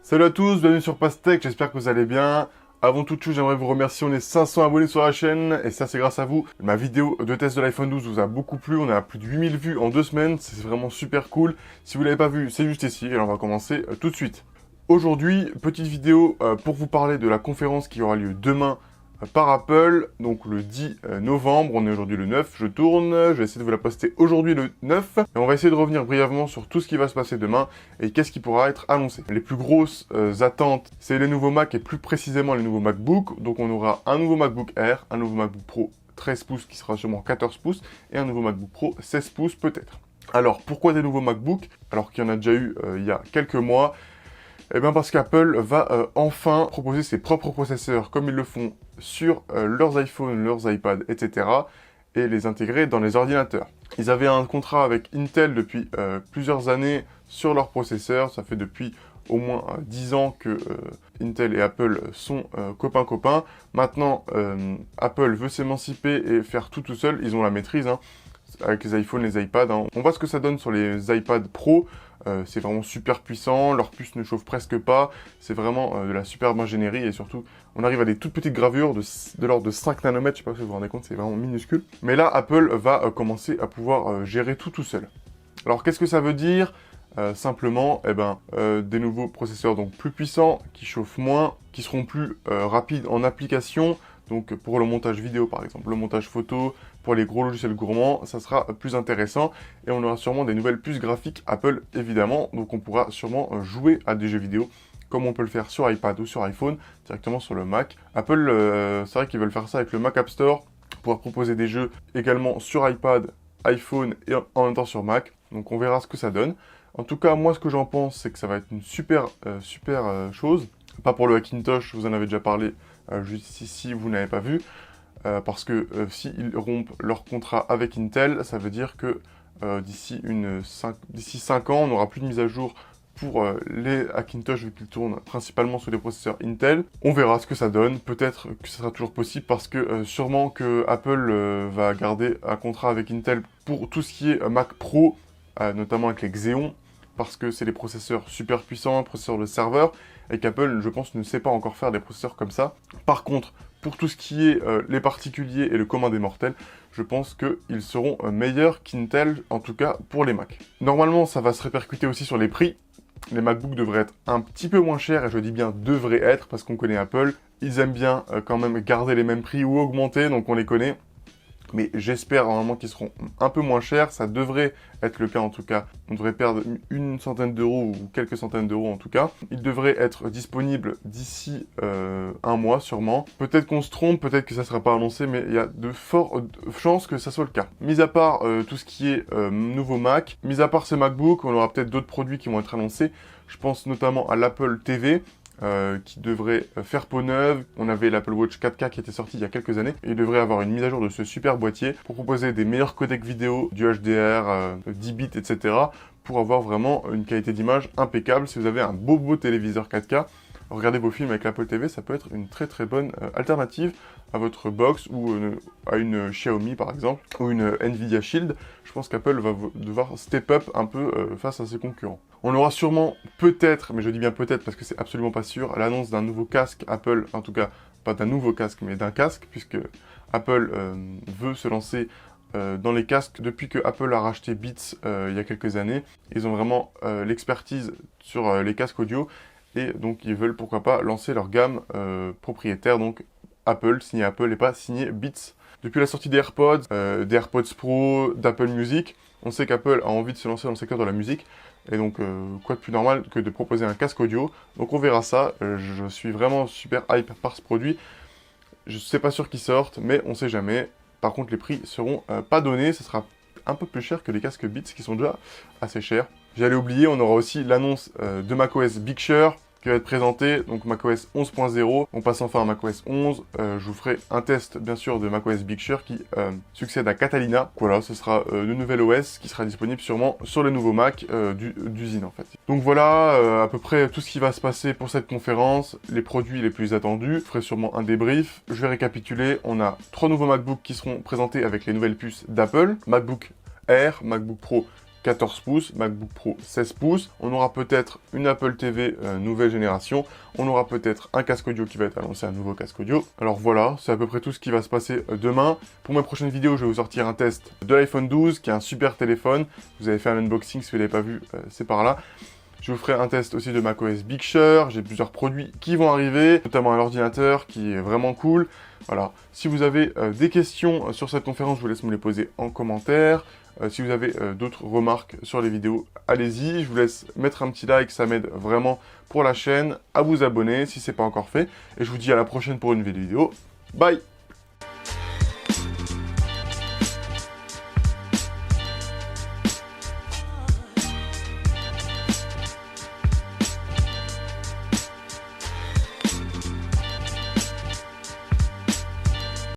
Salut à tous, bienvenue sur Pastèque, j'espère que vous allez bien. Avant toute chose, j'aimerais vous remercier, on est 500 abonnés sur la chaîne, et ça c'est grâce à vous. Ma vidéo de test de l'iPhone 12 vous a beaucoup plu, on a plus de 8000 vues en 2 semaines, c'est vraiment super cool. Si vous l'avez pas vu, c'est juste ici, et on va commencer tout de suite. Aujourd'hui, petite vidéo pour vous parler de la conférence qui aura lieu demain par Apple, donc le 10 novembre, on est aujourd'hui le 9, je tourne, je vais essayer de vous la poster aujourd'hui le 9, et on va essayer de revenir brièvement sur tout ce qui va se passer demain, et qu'est-ce qui pourra être annoncé. Les plus grosses attentes, c'est les nouveaux Mac, et plus précisément les nouveaux MacBook, donc on aura un nouveau MacBook Air, un nouveau MacBook Pro 13 pouces qui sera sûrement 14 pouces, et un nouveau MacBook Pro 16 pouces peut-être. Alors, pourquoi des nouveaux MacBook, alors qu'il y en a déjà eu il y a quelques mois? Eh bien parce qu'Apple va enfin proposer ses propres processeurs comme ils le font sur leurs iPhones, leurs iPads, etc. et les intégrer dans les ordinateurs. Ils avaient un contrat avec Intel depuis plusieurs années sur leurs processeurs. Ça fait depuis au moins 10 ans que Intel et Apple sont copains-copains. Maintenant, Apple veut s'émanciper et faire tout seul. Ils ont la maîtrise, hein, avec les iPhones, les iPads. Hein. On voit ce que ça donne sur les iPads Pro. C'est vraiment super puissant, leur puce ne chauffe presque pas, c'est vraiment de la superbe ingénierie et surtout on arrive à des toutes petites gravures de l'ordre de 5 nanomètres, je sais pas si vous vous rendez compte, c'est vraiment minuscule. Mais là, Apple va commencer à pouvoir gérer tout seul. Alors qu'est-ce que ça veut dire? Simplement, des nouveaux processeurs donc plus puissants, qui chauffent moins, qui seront plus rapides en application. Donc pour le montage vidéo par exemple, le montage photo, pour les gros logiciels gourmands, ça sera plus intéressant. Et on aura sûrement des nouvelles puces graphiques Apple évidemment, donc on pourra sûrement jouer à des jeux vidéo comme on peut le faire sur iPad ou sur iPhone, directement sur le Mac. Apple, c'est vrai qu'ils veulent faire ça avec le Mac App Store, pouvoir proposer des jeux également sur iPad, iPhone et en même temps sur Mac. Donc on verra ce que ça donne. En tout cas, moi ce que j'en pense, c'est que ça va être une super chose. Pas pour le Hackintosh, je vous en avais déjà parlé juste ici, vous n'avez pas vu. Parce que s'ils rompent leur contrat avec Intel, ça veut dire que d'ici 5 ans, on n'aura plus de mise à jour pour les Hackintosh vu qu'ils tournent principalement sur des processeurs Intel. On verra ce que ça donne, peut-être que ce sera toujours possible parce que sûrement que Apple va garder un contrat avec Intel pour tout ce qui est Mac Pro, notamment avec les Xeon, parce que c'est des processeurs super puissants, processeurs de serveur, et qu'Apple, je pense, ne sait pas encore faire des processeurs comme ça. Par contre, pour tout ce qui est les particuliers et le commun des mortels, je pense qu'ils seront meilleurs qu'Intel, en tout cas pour les Mac. Normalement, ça va se répercuter aussi sur les prix. Les MacBooks devraient être un petit peu moins chers, et je dis bien devraient être, parce qu'on connaît Apple. Ils aiment bien quand même garder les mêmes prix ou augmenter, donc on les connaît. Mais j'espère vraiment qu'ils seront un peu moins chers, ça devrait être le cas en tout cas. On devrait perdre une centaine d'euros ou quelques centaines d'euros en tout cas. Ils devraient être disponibles d'ici un mois sûrement. Peut-être qu'on se trompe, peut-être que ça ne sera pas annoncé, mais il y a de fortes chances que ça soit le cas. Mis à part tout ce qui est nouveau Mac, mis à part ces MacBooks, on aura peut-être d'autres produits qui vont être annoncés. Je pense notamment à l'Apple TV. Qui devrait faire peau neuve. On avait l'Apple Watch 4K qui était sorti il y a quelques années et il devrait avoir une mise à jour de ce super boîtier pour proposer des meilleurs codecs vidéo, du HDR, 10 bits, etc. pour avoir vraiment une qualité d'image impeccable. Si vous avez un beau téléviseur 4K, regardez vos films avec l'Apple TV, ça peut être une très bonne alternative à votre box ou à une Xiaomi par exemple, ou une Nvidia Shield. Je pense qu'Apple va devoir step up un peu face à ses concurrents. On aura sûrement peut-être, mais je dis bien peut-être parce que c'est absolument pas sûr, l'annonce d'un nouveau casque Apple, en tout cas pas d'un nouveau casque mais d'un casque, puisque Apple veut se lancer dans les casques depuis que Apple a racheté Beats il y a quelques années. Ils ont vraiment l'expertise sur les casques audio et donc ils veulent pourquoi pas lancer leur gamme propriétaire, donc Apple, signé Apple et pas signé Beats. Depuis la sortie des AirPods Pro, d'Apple Music, on sait qu'Apple a envie de se lancer dans le secteur de la musique. Et donc, quoi de plus normal que de proposer un casque audio. Donc on verra ça, je suis vraiment super hype par ce produit. Je ne sais pas sûr qu'il sorte, mais on sait jamais. Par contre, les prix seront pas donnés, ce sera un peu plus cher que les casques Beats qui sont déjà assez chers. J'allais oublier, on aura aussi l'annonce de macOS Big Sur qui va être présenté, donc macOS 11.0. On passe enfin à macOS 11. Je vous ferai un test, bien sûr, de macOS Big Sur qui succède à Catalina. Voilà, ce sera le nouvel OS qui sera disponible sûrement sur les nouveaux Mac d'usine, en fait. Donc voilà, à peu près tout ce qui va se passer pour cette conférence, les produits les plus attendus. Je ferai sûrement un débrief. Je vais récapituler. On a 3 nouveaux MacBooks qui seront présentés avec les nouvelles puces d'Apple. MacBook Air, MacBook Pro 14 pouces, MacBook Pro 16 pouces. On aura peut-être une Apple TV nouvelle génération. On aura peut-être un casque audio qui va être annoncé, un nouveau casque audio. Alors voilà, c'est à peu près tout ce qui va se passer demain. Pour mes prochaines vidéos, je vais vous sortir un test de l'iPhone 12, qui est un super téléphone. Vous avez fait un unboxing, si vous ne l'avez pas vu, c'est par là. Je vous ferai un test aussi de macOS Big Sur. J'ai plusieurs produits qui vont arriver, notamment un ordinateur qui est vraiment cool. Voilà. Si vous avez des questions sur cette conférence, je vous laisse me les poser en commentaire. Si vous avez d'autres remarques sur les vidéos, allez-y. Je vous laisse mettre un petit like, ça m'aide vraiment pour la chaîne. À vous abonner si ce n'est pas encore fait. Et je vous dis à la prochaine pour une nouvelle vidéo. Bye!